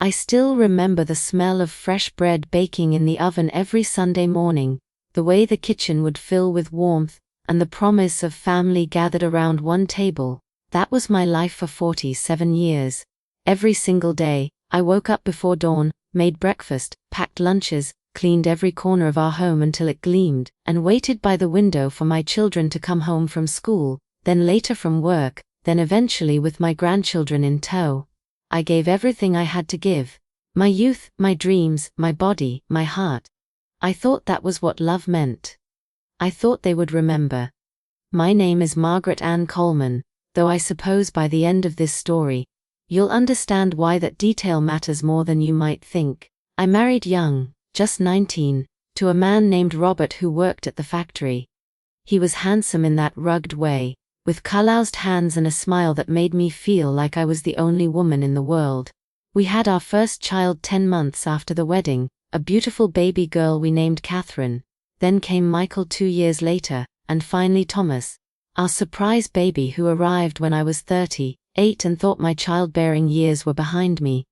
I still remember the smell of fresh bread baking in the oven every Sunday morning, the way the kitchen would fill with warmth, and the promise of family gathered around one table. That was my life for 47 years. Every single day, I woke up before dawn, made breakfast, packed lunches, cleaned every corner of our home until it gleamed, and waited by the window for my children to come home from school, then later from work, then eventually with my grandchildren in tow. I gave everything I had to give. My youth, my dreams, my body, my heart. I thought that was what love meant. I thought they would remember. My name is Margaret Ann Coleman, though I suppose by the end of this story, you'll understand why that detail matters more than you might think. I married young, just 19, to a man named Robert who worked at the factory. He was handsome in that rugged way, with calloused hands and a smile that made me feel like I was the only woman in the world. We had our first child 10 months after the wedding, a beautiful baby girl we named Catherine. Then came Michael 2 years later, and finally Thomas, our surprise baby who arrived when I was 38 and thought my childbearing years were behind me.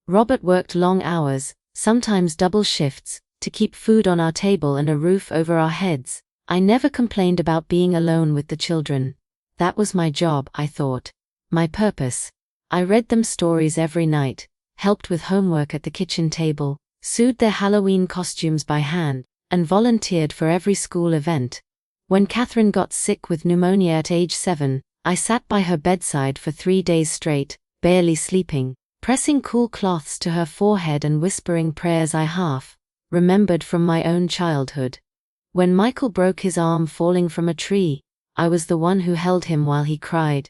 Robert worked long hours, sometimes double shifts, to keep food on our table and a roof over our heads. I never complained about being alone with the children. That was my job, I thought. My purpose. I read them stories every night, helped with homework at the kitchen table, sewed their Halloween costumes by hand, and volunteered for every school event. When Catherine got sick with pneumonia at age 7, I sat by her bedside for 3 days straight, barely sleeping, pressing cool cloths to her forehead and whispering prayers I half remembered from my own childhood. When Michael broke his arm falling from a tree, I was the one who held him while he cried,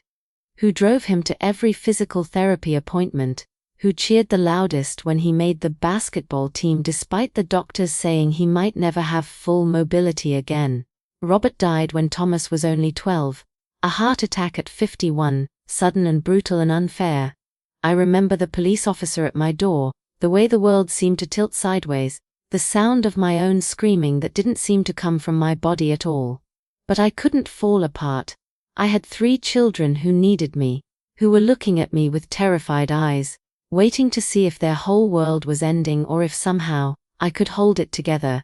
who drove him to every physical therapy appointment, who cheered the loudest when he made the basketball team despite the doctors saying he might never have full mobility again. Robert died when Thomas was only 12, a heart attack at 51, sudden and brutal and unfair. I remember the police officer at my door, the way the world seemed to tilt sideways, the sound of my own screaming that didn't seem to come from my body at all. But I couldn't fall apart. I had 3 children who needed me, who were looking at me with terrified eyes, waiting to see if their whole world was ending or if somehow I could hold it together.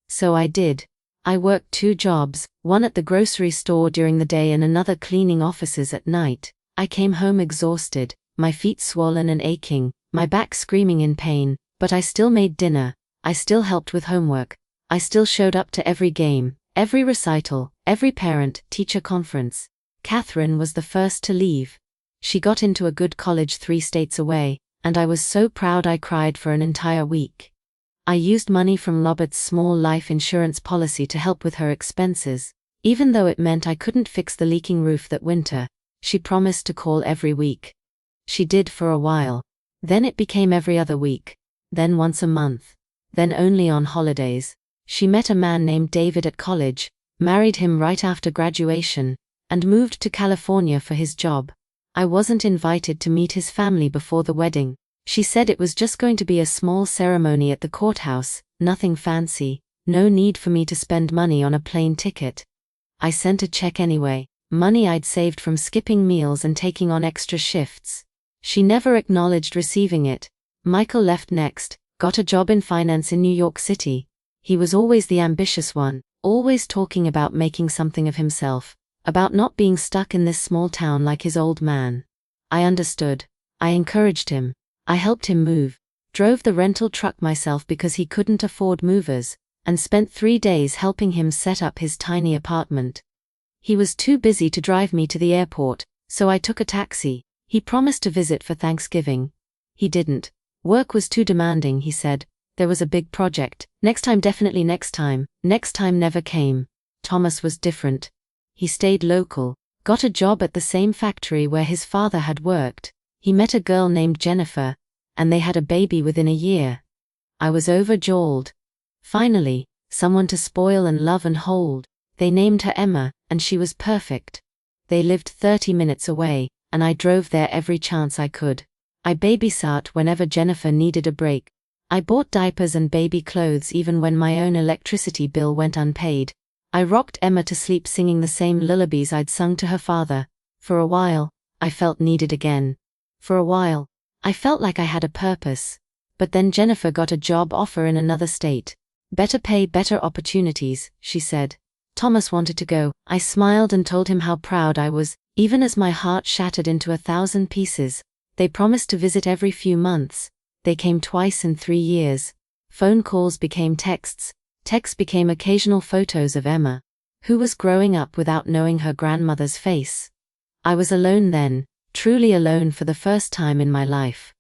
So I did. I worked 2 jobs, one at the grocery store during the day and another cleaning offices at night. I came home exhausted, my feet swollen and aching, my back screaming in pain, but I still made dinner, I still helped with homework, I still showed up to every game, every recital, every parent-teacher conference. Catherine was the first to leave. She got into a good college 3 states away, and I was so proud I cried for an entire week. I used money from Robert's small life insurance policy to help with her expenses. Even though it meant I couldn't fix the leaking roof that winter, she promised to call every week. She did for a while. Then it became every other week. Then once a month. Then only on holidays. She met a man named David at college, married him right after graduation, and moved to California for his job. I wasn't invited to meet his family before the wedding. She said it was just going to be a small ceremony at the courthouse, nothing fancy, no need for me to spend money on a plane ticket. I sent a check anyway, money I'd saved from skipping meals and taking on extra shifts. She never acknowledged receiving it. Michael left next, got a job in finance in New York City. He was always the ambitious one, always talking about making something of himself, about not being stuck in this small town like his old man. I understood. I encouraged him. I helped him move, drove the rental truck myself because he couldn't afford movers, and spent 3 days helping him set up his tiny apartment. He was too busy to drive me to the airport, so I took a taxi. He promised to visit for Thanksgiving. He didn't. Work was too demanding, he said. There was a big project. Next time, definitely next time. Next time never came. Thomas was different. He stayed local, got a job at the same factory where his father had worked. He met a girl named Jennifer, and they had a baby within a year. I was overjoyed. Finally, someone to spoil and love and hold. They named her Emma, and she was perfect. They lived 30 minutes away, and I drove there every chance I could. I babysat whenever Jennifer needed a break. I bought diapers and baby clothes even when my own electricity bill went unpaid. I rocked Emma to sleep singing the same lullabies I'd sung to her father. For a while, I felt needed again. For a while, I felt like I had a purpose. But then Jennifer got a job offer in another state. Better pay, better opportunities, she said. Thomas wanted to go. I smiled and told him how proud I was, even as my heart shattered into 1,000 pieces. They promised to visit every few months. They came twice in 3 years. Phone calls became texts. Texts became occasional photos of Emma, who was growing up without knowing her grandmother's face. I was alone then, truly alone for the first time in my life.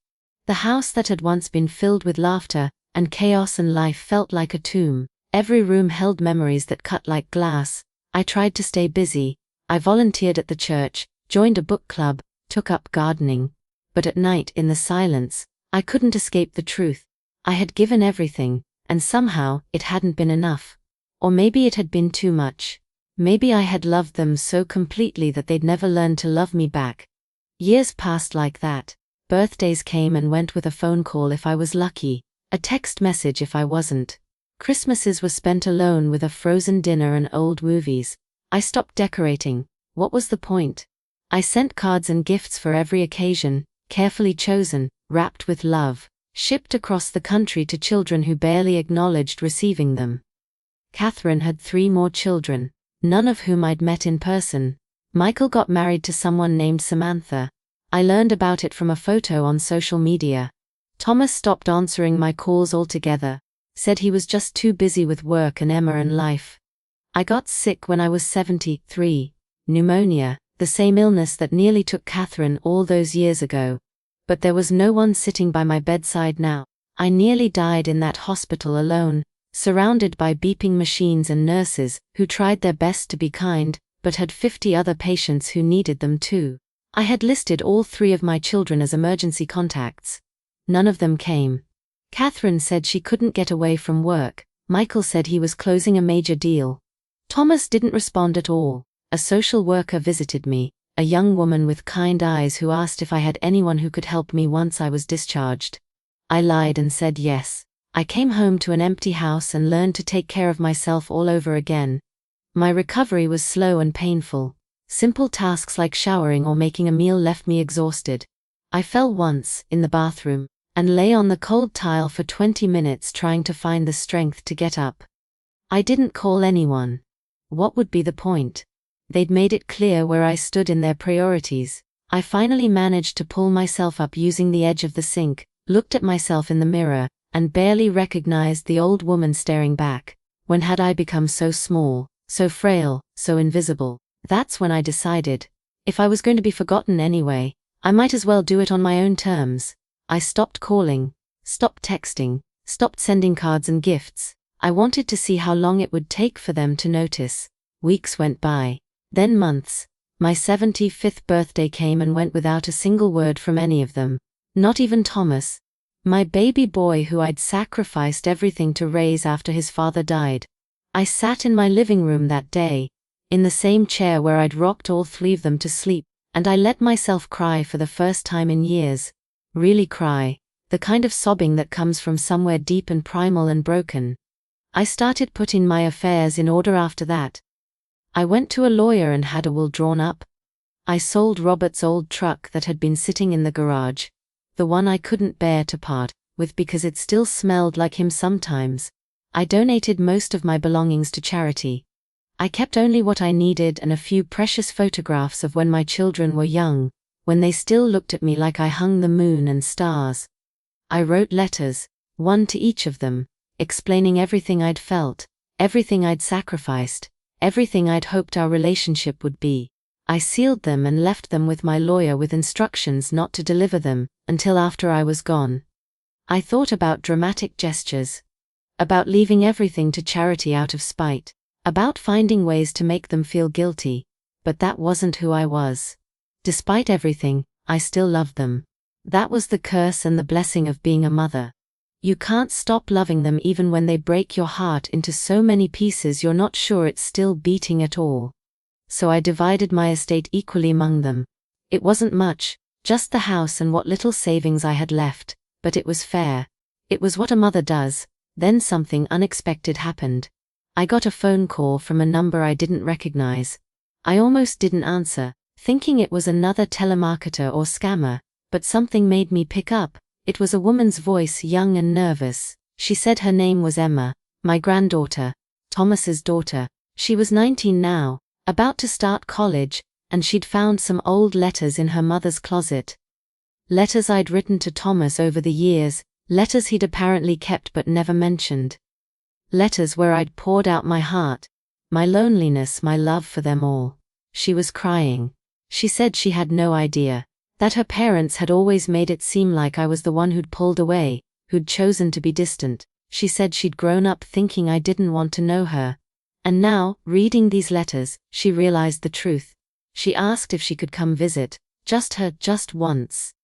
The house that had once been filled with laughter and chaos and life felt like a tomb. Every room held memories that cut like glass. I tried to stay busy. I volunteered at the church, joined a book club, took up gardening. But at night, in the silence, I couldn't escape the truth. I had given everything, and somehow, it hadn't been enough. Or maybe it had been too much. Maybe I had loved them so completely that they'd never learned to love me back. Years passed like that. Birthdays came and went with a phone call if I was lucky, a text message if I wasn't. Christmases were spent alone with a frozen dinner and old movies. I stopped decorating. What was the point? I sent cards and gifts for every occasion, carefully chosen, wrapped with love, shipped across the country to children who barely acknowledged receiving them. Catherine had 3 more children, none of whom I'd met in person. Michael got married to someone named Samantha. I learned about it from a photo on social media. Thomas stopped answering my calls altogether, said he was just too busy with work and Emma and life. I got sick when I was 73, pneumonia, the same illness that nearly took Catherine all those years ago. But there was no one sitting by my bedside now. I nearly died in that hospital alone, surrounded by beeping machines and nurses who tried their best to be kind, but had 50 other patients who needed them too. I had listed all 3 of my children as emergency contacts. None of them came. Catherine said she couldn't get away from work. Michael said he was closing a major deal. Thomas didn't respond at all. A social worker visited me, a young woman with kind eyes who asked if I had anyone who could help me once I was discharged. I lied and said yes. I came home to an empty house and learned to take care of myself all over again. My recovery was slow and painful. Simple tasks like showering or making a meal left me exhausted. I fell once, in the bathroom, and lay on the cold tile for 20 minutes trying to find the strength to get up. I didn't call anyone. What would be the point? They'd made it clear where I stood in their priorities. I finally managed to pull myself up using the edge of the sink, looked at myself in the mirror, and barely recognized the old woman staring back. When had I become so small, so frail, so invisible? That's when I decided, if I was going to be forgotten anyway, I might as well do it on my own terms. I stopped calling, stopped texting, stopped sending cards and gifts. I wanted to see how long it would take for them to notice. Weeks went by, then months. My 75th birthday came and went without a single word from any of them. Not even Thomas, my baby boy who I'd sacrificed everything to raise after his father died. I sat in my living room that day, in the same chair where I'd rocked all 3 of them to sleep, and I let myself cry for the first time in years. Really cry, the kind of sobbing that comes from somewhere deep and primal and broken. I started putting my affairs in order after that. I went to a lawyer and had a will drawn up. I sold Robert's old truck that had been sitting in the garage, the one I couldn't bear to part with because it still smelled like him sometimes. I donated most of my belongings to charity. I kept only what I needed and a few precious photographs of when my children were young, when they still looked at me like I hung the moon and stars. I wrote letters, one to each of them, explaining everything I'd felt, everything I'd sacrificed, everything I'd hoped our relationship would be. I sealed them and left them with my lawyer with instructions not to deliver them until after I was gone. I thought about dramatic gestures, about leaving everything to charity out of spite, about finding ways to make them feel guilty, but that wasn't who I was. Despite everything, I still loved them. That was the curse and the blessing of being a mother. You can't stop loving them even when they break your heart into so many pieces you're not sure it's still beating at all. So I divided my estate equally among them. It wasn't much, just the house and what little savings I had left, but it was fair. It was what a mother does. Then something unexpected happened. I got a phone call from a number I didn't recognize. I almost didn't answer, thinking it was another telemarketer or scammer, but something made me pick up. It was a woman's voice, young and nervous. She said her name was Emma, my granddaughter, Thomas's daughter. She was 19 now, about to start college, and she'd found some old letters in her mother's closet. Letters I'd written to Thomas over the years, letters he'd apparently kept but never mentioned. Letters where I'd poured out my heart, my loneliness, my love for them all. She was crying. She said she had no idea, that her parents had always made it seem like I was the one who'd pulled away, who'd chosen to be distant. She said she'd grown up thinking I didn't want to know her. And now, reading these letters, she realized the truth. She asked if she could come visit, just her, just once.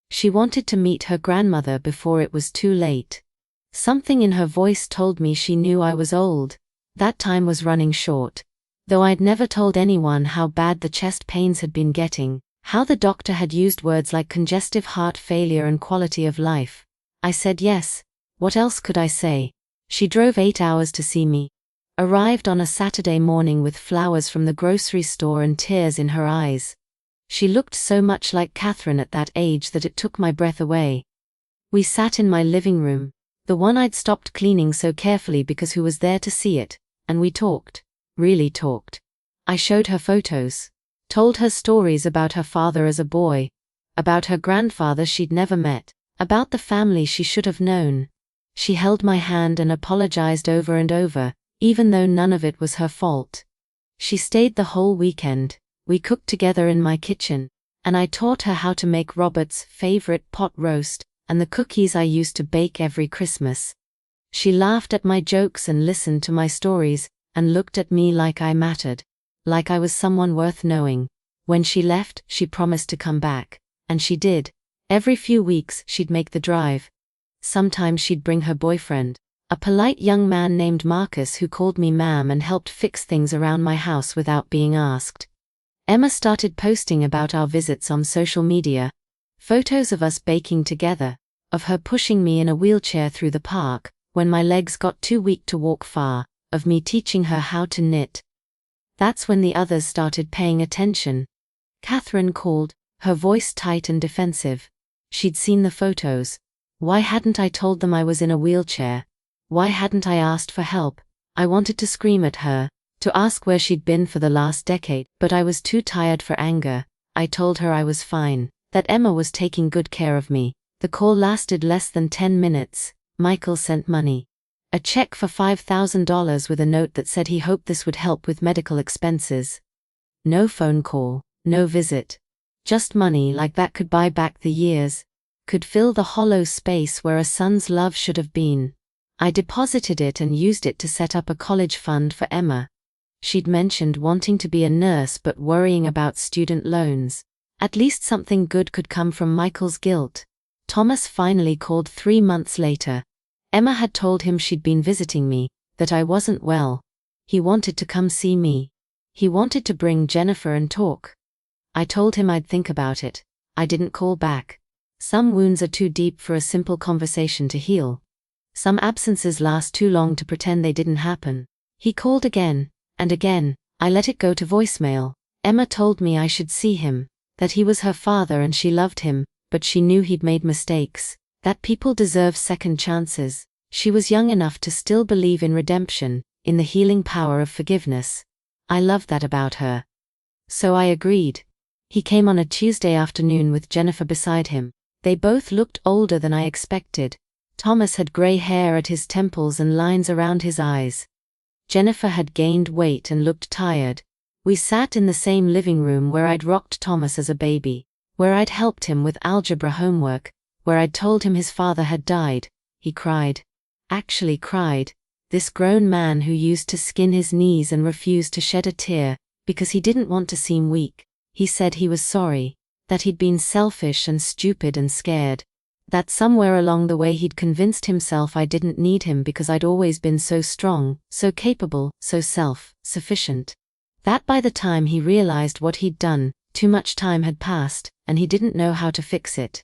She wanted to meet her grandmother before it was too late. Something in her voice told me she knew I was old. That time was running short. Though I'd never told anyone how bad the chest pains had been getting, how the doctor had used words like congestive heart failure and quality of life. I said yes. What else could I say? She drove 8 hours to see me. Arrived on a Saturday morning with flowers from the grocery store and tears in her eyes. She looked so much like Catherine at that age that it took my breath away. We sat in my living room, the one I'd stopped cleaning so carefully because who was there to see it, and we talked, really talked. I showed her photos, told her stories about her father as a boy, about her grandfather she'd never met, about the family she should have known. She held my hand and apologized over and over, even though none of it was her fault. She stayed the whole weekend. We cooked together in my kitchen, and I taught her how to make Robert's favorite pot roast, and the cookies I used to bake every Christmas. She laughed at my jokes and listened to my stories, and looked at me like I mattered, like I was someone worth knowing. When she left, she promised to come back, and she did. Every few weeks she'd make the drive. Sometimes she'd bring her boyfriend, a polite young man named Marcus who called me ma'am and helped fix things around my house without being asked. Emma started posting about our visits on social media. Photos of us baking together, of her pushing me in a wheelchair through the park, when my legs got too weak to walk far, of me teaching her how to knit. That's when the others started paying attention. Catherine called, her voice tight and defensive. She'd seen the photos. Why hadn't I told them I was in a wheelchair? Why hadn't I asked for help? I wanted to scream at her, to ask where she'd been for the last decade, but I was too tired for anger. I told her I was fine, that Emma was taking good care of me. The call lasted less than 10 minutes. Michael sent money. A check for $5,000 with a note that said he hoped this would help with medical expenses. No phone call, no visit. Just money like that could buy back the years, could fill the hollow space where a son's love should have been. I deposited it and used it to set up a college fund for Emma. She'd mentioned wanting to be a nurse but worrying about student loans. At least something good could come from Michael's guilt. Thomas finally called 3 months later. Emma had told him she'd been visiting me, that I wasn't well. He wanted to come see me. He wanted to bring Jennifer and talk. I told him I'd think about it. I didn't call back. Some wounds are too deep for a simple conversation to heal. Some absences last too long to pretend they didn't happen. He called again, and again. I let it go to voicemail. Emma told me I should see him, that he was her father and she loved him, but she knew he'd made mistakes, that people deserve second chances. She was young enough to still believe in redemption, in the healing power of forgiveness. I loved that about her. So I agreed. He came on a Tuesday afternoon with Jennifer beside him. They both looked older than I expected. Thomas had gray hair at his temples and lines around his eyes. Jennifer had gained weight and looked tired. We sat in the same living room where I'd rocked Thomas as a baby, where I'd helped him with algebra homework, where I'd told him his father had died. He cried. Actually cried. This grown man who used to skin his knees and refused to shed a tear, because he didn't want to seem weak. He said he was sorry, that he'd been selfish and stupid and scared. That somewhere along the way he'd convinced himself I didn't need him because I'd always been so strong, so capable, so self-sufficient. That by the time he realized what he'd done, too much time had passed, and he didn't know how to fix it.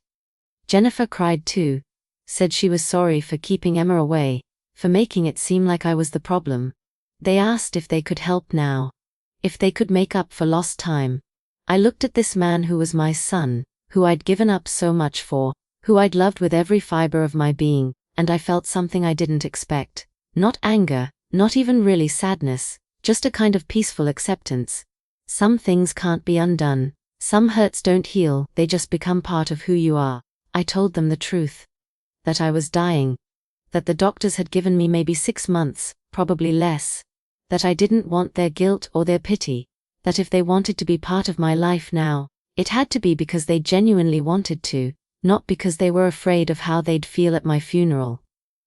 Jennifer cried too. Said she was sorry for keeping Emma away, for making it seem like I was the problem. They asked if they could help now, if they could make up for lost time. I looked at this man who was my son, who I'd given up so much for, who I'd loved with every fiber of my being, and I felt something I didn't expect. Not anger, not even really sadness, just a kind of peaceful acceptance. Some things can't be undone. Some hurts don't heal, they just become part of who you are. I told them the truth. That I was dying. That the doctors had given me maybe 6 months, probably less. That I didn't want their guilt or their pity. That if they wanted to be part of my life now, it had to be because they genuinely wanted to, not because they were afraid of how they'd feel at my funeral.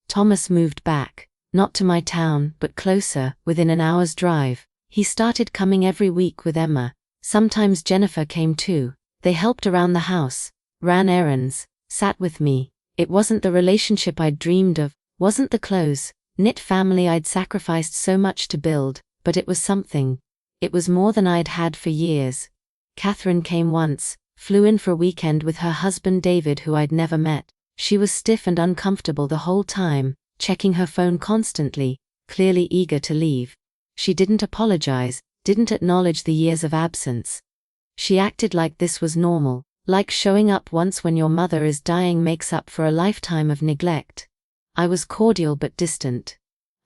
Thomas moved back, not to my town, but closer, within an hour's drive. He started coming every week with Emma. Sometimes Jennifer came too. They helped around the house, ran errands, sat with me. It wasn't the relationship I'd dreamed of, wasn't the close, knit family I'd sacrificed so much to build, but it was something. It was more than I'd had for years. Catherine came once, flew in for a weekend with her husband David, who I'd never met. She was stiff and uncomfortable the whole time, checking her phone constantly, clearly eager to leave. She didn't apologize, didn't acknowledge the years of absence. She acted like this was normal, like showing up once when your mother is dying makes up for a lifetime of neglect. I was cordial but distant.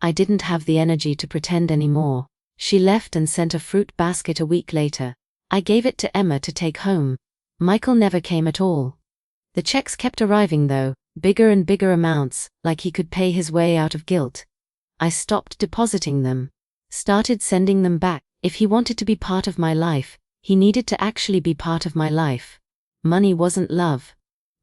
I didn't have the energy to pretend anymore. She left and sent a fruit basket a week later. I gave it to Emma to take home. Michael never came at all. The checks kept arriving though, bigger and bigger amounts, like he could pay his way out of guilt. I stopped depositing them. Started sending them back. If he wanted to be part of my life, he needed to actually be part of my life. Money wasn't love.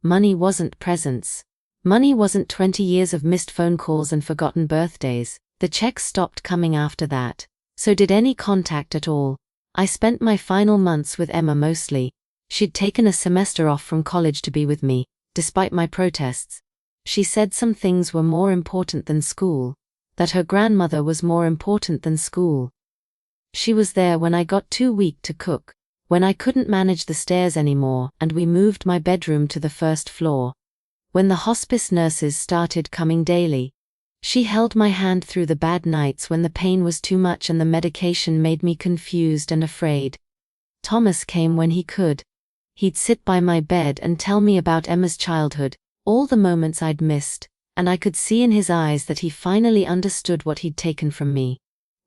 Money wasn't presence. Money wasn't 20 years of missed phone calls and forgotten birthdays. The checks stopped coming after that. So did any contact at all. I spent my final months with Emma mostly. She'd taken a semester off from college to be with me, despite my protests. She said some things were more important than school. That her grandmother was more important than school. She was there when I got too weak to cook, when I couldn't manage the stairs anymore and we moved my bedroom to the first floor. When the hospice nurses started coming daily. She held my hand through the bad nights when the pain was too much and the medication made me confused and afraid. Thomas came when he could. He'd sit by my bed and tell me about Emma's childhood, all the moments I'd missed, and I could see in his eyes that he finally understood what he'd taken from me.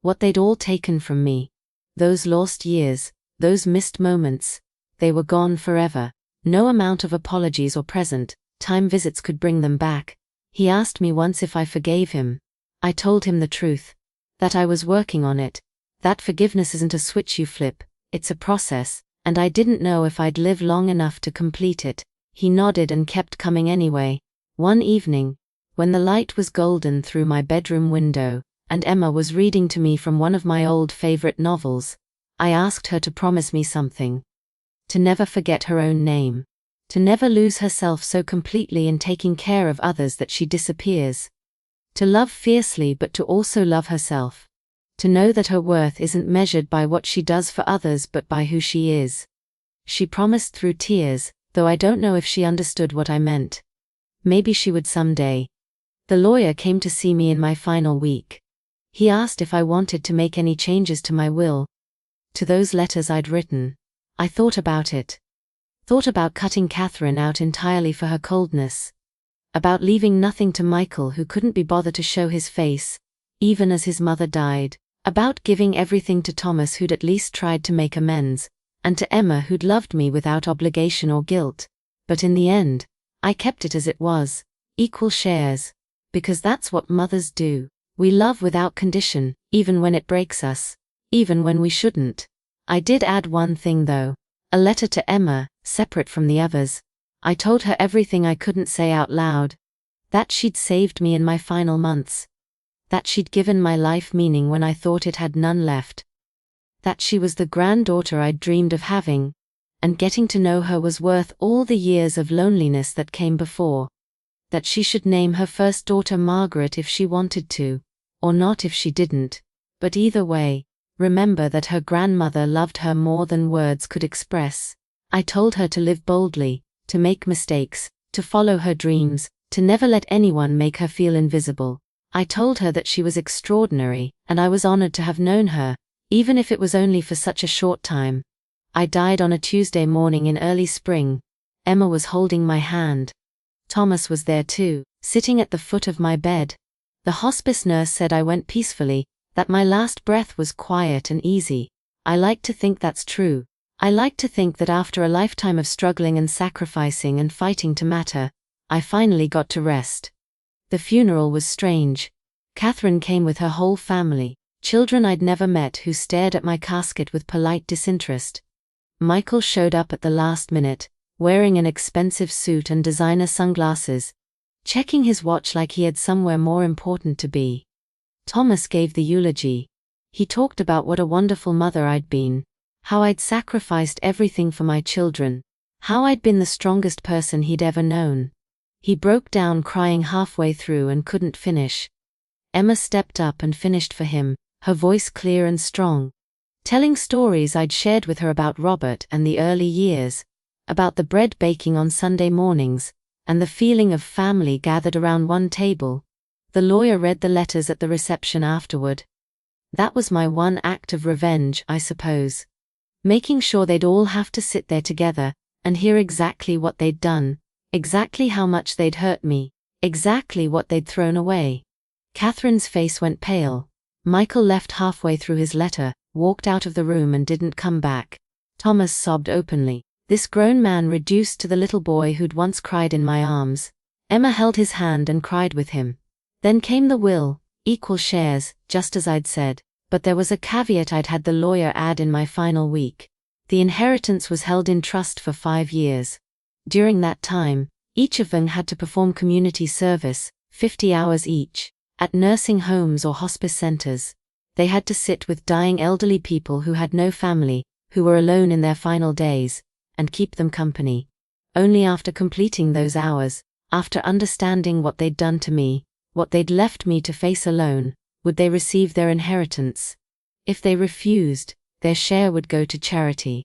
What they'd all taken from me. Those lost years, those missed moments, they were gone forever. No amount of apologies or present time visits could bring them back. He asked me once if I forgave him. I told him the truth. That I was working on it. That forgiveness isn't a switch you flip, it's a process, and I didn't know if I'd live long enough to complete it. He nodded and kept coming anyway. One evening, when the light was golden through my bedroom window, and Emma was reading to me from one of my old favorite novels, I asked her to promise me something. To never forget her own name. To never lose herself so completely in taking care of others that she disappears. To love fiercely but to also love herself. To know that her worth isn't measured by what she does for others but by who she is. She promised through tears, though I don't know if she understood what I meant. Maybe she would someday. The lawyer came to see me in my final week. He asked if I wanted to make any changes to my will. To those letters I'd written. I thought about it. Thought about cutting Catherine out entirely for her coldness. About leaving nothing to Michael, who couldn't be bothered to show his face, even as his mother died. About giving everything to Thomas, who'd at least tried to make amends, and to Emma, who'd loved me without obligation or guilt. But in the end, I kept it as it was, equal shares. Because that's what mothers do. We love without condition, even when it breaks us. Even when we shouldn't. I did add one thing though. A letter to Emma, separate from the others. I told her everything I couldn't say out loud. That she'd saved me in my final months. That she'd given my life meaning when I thought it had none left. That she was the granddaughter I'd dreamed of having. And getting to know her was worth all the years of loneliness that came before. That she should name her first daughter Margaret if she wanted to. Or not if she didn't. But either way, remember that her grandmother loved her more than words could express. I told her to live boldly, to make mistakes, to follow her dreams, to never let anyone make her feel invisible. I told her that she was extraordinary, and I was honored to have known her, even if it was only for such a short time. I died on a Tuesday morning in early spring. Emma was holding my hand. Thomas was there too, sitting at the foot of my bed. The hospice nurse said I went peacefully, that my last breath was quiet and easy. I like to think that's true. I like to think that after a lifetime of struggling and sacrificing and fighting to matter, I finally got to rest. The funeral was strange. Catherine came with her whole family, children I'd never met who stared at my casket with polite disinterest. Michael showed up at the last minute, wearing an expensive suit and designer sunglasses, checking his watch like he had somewhere more important to be. Thomas gave the eulogy. He talked about what a wonderful mother I'd been, how I'd sacrificed everything for my children, how I'd been the strongest person he'd ever known. He broke down crying halfway through and couldn't finish. Emma stepped up and finished for him, her voice clear and strong, telling stories I'd shared with her about Robert and the early years, about the bread baking on Sunday mornings, and the feeling of family gathered around one table. The lawyer read the letters at the reception afterward. That was my one act of revenge, I suppose. Making sure they'd all have to sit there together, and hear exactly what they'd done, exactly how much they'd hurt me, exactly what they'd thrown away. Catherine's face went pale. Michael left halfway through his letter, walked out of the room and didn't come back. Thomas sobbed openly. This grown man reduced to the little boy who'd once cried in my arms. Emma held his hand and cried with him. Then came the will, equal shares, just as I'd said, but there was a caveat I'd had the lawyer add in my final week. The inheritance was held in trust for 5 years. During that time, each of them had to perform community service, 50 hours each, at nursing homes or hospice centers. They had to sit with dying elderly people who had no family, who were alone in their final days, and keep them company. Only after completing those hours, after understanding what they'd done to me, what they'd left me to face alone, would they receive their inheritance. If they refused, their share would go to charity.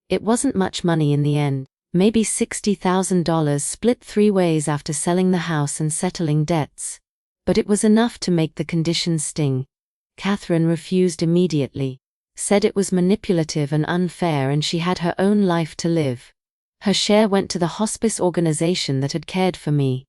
It wasn't much money in the end, maybe $60,000 split 3 ways after selling the house and settling debts. But it was enough to make the conditions sting. Catherine refused immediately, said it was manipulative and unfair and she had her own life to live. Her share went to the hospice organization that had cared for me.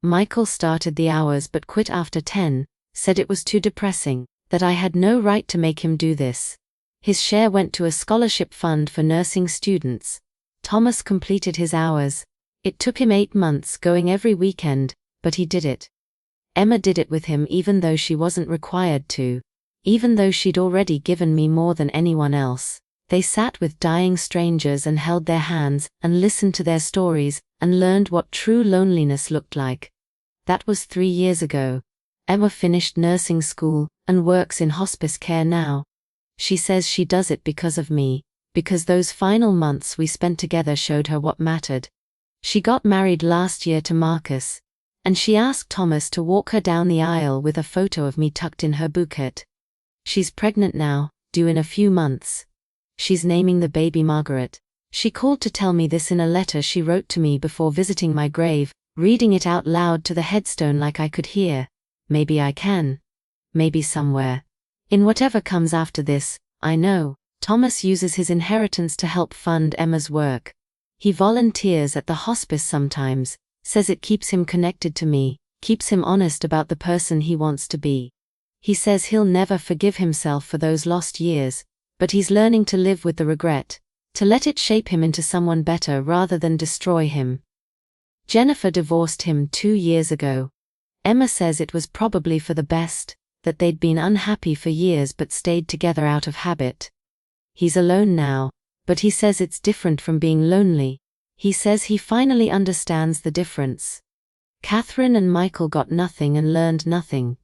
Michael started the hours but quit after 10, said it was too depressing, that I had no right to make him do this. His share went to a scholarship fund for nursing students. Thomas completed his hours. It took him 8 months going every weekend, but he did it. Emma did it with him even though she wasn't required to. Even though she'd already given me more than anyone else. They sat with dying strangers and held their hands, and listened to their stories, and learned what true loneliness looked like. That was 3 years ago. Emma finished nursing school, and works in hospice care now. She says she does it because of me, because those final months we spent together showed her what mattered. She got married last year to Marcus, and she asked Thomas to walk her down the aisle with a photo of me tucked in her bouquet. She's pregnant now, due in a few months. She's naming the baby Margaret. She called to tell me this in a letter she wrote to me before visiting my grave, reading it out loud to the headstone like I could hear. Maybe I can. Maybe somewhere. In whatever comes after this, I know, Thomas uses his inheritance to help fund Emma's work. He volunteers at the hospice sometimes, says it keeps him connected to me, keeps him honest about the person he wants to be. He says he'll never forgive himself for those lost years, but he's learning to live with the regret, to let it shape him into someone better rather than destroy him. Jennifer divorced him 2 years ago. Emma says it was probably for the best, that they'd been unhappy for years but stayed together out of habit. He's alone now, but he says it's different from being lonely. He says he finally understands the difference. Catherine and Michael got nothing and learned nothing.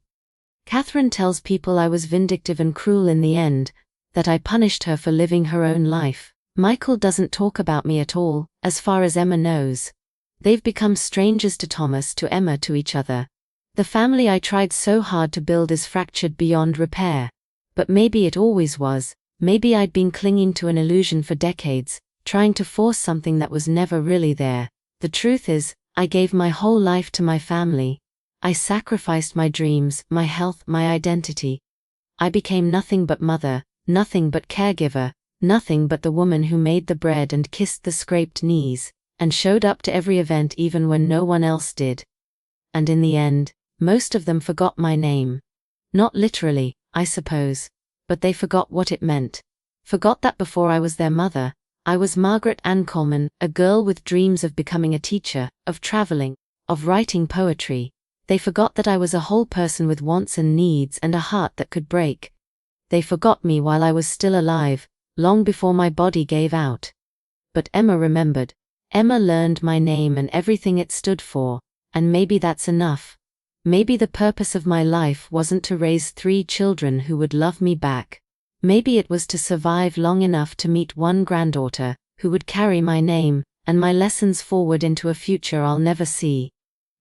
Catherine tells people I was vindictive and cruel in the end, that I punished her for living her own life. Michael doesn't talk about me at all, as far as Emma knows. They've become strangers to Thomas, to Emma, to each other. The family I tried so hard to build is fractured beyond repair. But maybe it always was. Maybe I'd been clinging to an illusion for decades, trying to force something that was never really there. The truth is, I gave my whole life to my family. I sacrificed my dreams, my health, my identity. I became nothing but mother, nothing but caregiver, nothing but the woman who made the bread and kissed the scraped knees, and showed up to every event even when no one else did. And in the end, most of them forgot my name. Not literally, I suppose, but they forgot what it meant. Forgot that before I was their mother, I was Margaret Ann Coleman, a girl with dreams of becoming a teacher, of traveling, of writing poetry. They forgot that I was a whole person with wants and needs and a heart that could break. They forgot me while I was still alive, long before my body gave out. But Emma remembered. Emma learned my name and everything it stood for, and maybe that's enough. Maybe the purpose of my life wasn't to raise 3 children who would love me back. Maybe it was to survive long enough to meet one granddaughter, who would carry my name, and my lessons forward into a future I'll never see.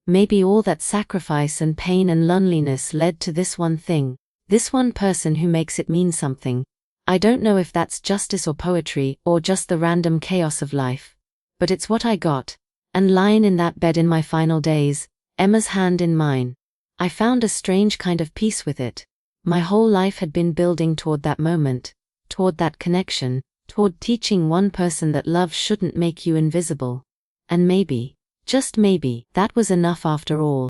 Maybe all that sacrifice and pain and loneliness led to this one thing, this one person who makes it mean something. I don't know if that's justice or poetry, or just the random chaos of life. But it's what I got. And lying in that bed in my final days, Emma's hand in mine, I found a strange kind of peace with it. My whole life had been building toward that moment, toward that connection, toward teaching one person that love shouldn't make you invisible. And maybe, just maybe, that was enough after all.